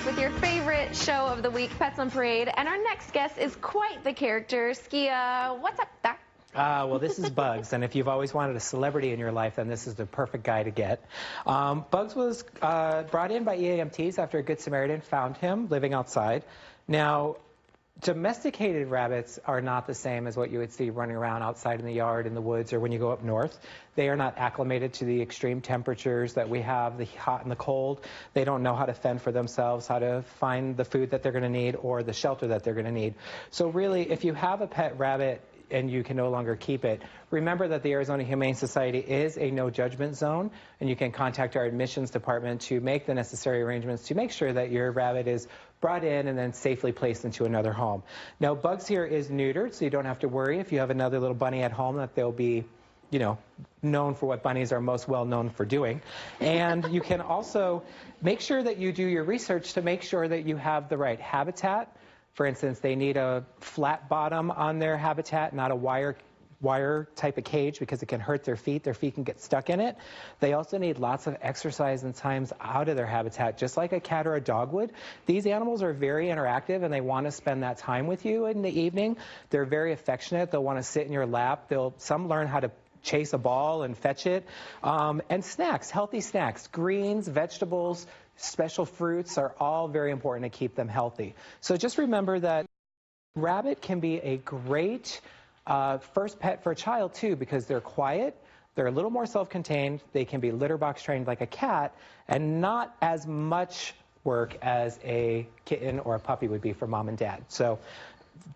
with your favorite show of the week, Pets on Parade. And our next guest is quite the character. Skia, what's up, Doc? Well, this is Bugs, and if you've always wanted a celebrity in your life, then this is the perfect guy to get. Bugs was brought in by EMTs after a Good Samaritan found him living outside. Now, domesticated rabbits are not the same as what you would see running around outside in the yard, in the woods, or when you go up north. They are not acclimated to the extreme temperatures that we have, the hot and the cold. They don't know how to fend for themselves, how to find the food that they're going to need or the shelter that they're going to need. So really, if you have a pet rabbit and you can no longer keep it, remember that the Arizona Humane Society is a no judgment zone, and you can contact our admissions department to make the necessary arrangements to make sure that your rabbit is brought in and then safely placed into another home. Now, Bugs here is neutered, so you don't have to worry if you have another little bunny at home that they'll be, you know, known for what bunnies are most well known for doing. And you can also make sure that you do your research to make sure that you have the right habitat. For instance, they need a flat bottom on their habitat, not a wire type of cage, because it can hurt their feet. Their feet can get stuck in it. They also need lots of exercise and times out of their habitat, just like a cat or a dog would. These animals are very interactive, and they want to spend that time with you in the evening. They're very affectionate. They'll want to sit in your lap. Some learn how to chase a ball and fetch it. And snacks, healthy snacks, greens, vegetables, special fruits are all very important to keep them healthy. So just remember that rabbit can be a great first pet for a child too, because they're quiet, they're a little more self-contained, they can be litter box trained like a cat, and not as much work as a kitten or a puppy would be for mom and dad. So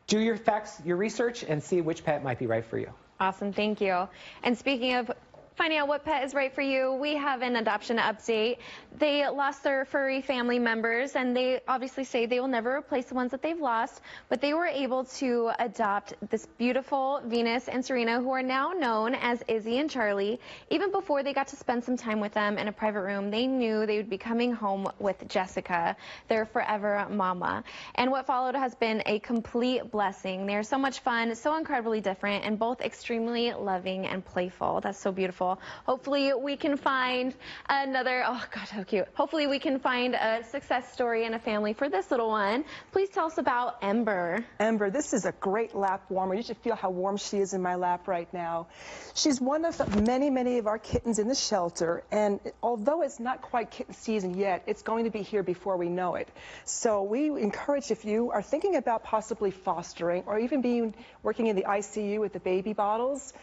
do your facts, your research, and see which pet might be right for you. Awesome, thank you. And speaking of finding out what pet is right for you, we have an adoption update. They lost their furry family members, and they obviously say they will never replace the ones that they've lost, but they were able to adopt this beautiful Venus and Serena, who are now known as Izzy and Charlie. Even before they got to spend some time with them in a private room, they knew they would be coming home with Jessica, their forever mama. And what followed has been a complete blessing. They're so much fun, so incredibly different, and both extremely loving and playful. That's so beautiful. Hopefully we can find another, oh gosh, how cute. Hopefully we can find a success story and a family for this little one. Please tell us about Ember. Ember, this is a great lap warmer. You should feel how warm she is in my lap right now. She's one of many, many of our kittens in the shelter, and although it's not quite kitten season yet, it's going to be here before we know it. So we encourage, if you are thinking about possibly fostering or even working in the ICU with the baby bottles,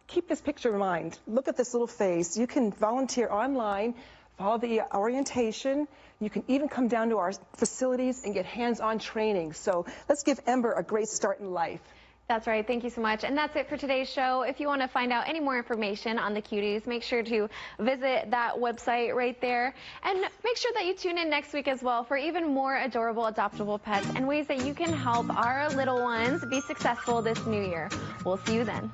keep this picture in mind. Look at this little face. You can volunteer online, follow the orientation. You can even come down to our facilities and get hands-on training. So let's give Ember a great start in life. That's right. Thank you so much. And that's it for today's show. If you want to find out any more information on the cuties, make sure to visit that website right there. And make sure that you tune in next week as well for even more adorable adoptable pets and ways that you can help our little ones be successful this new year. We'll see you then.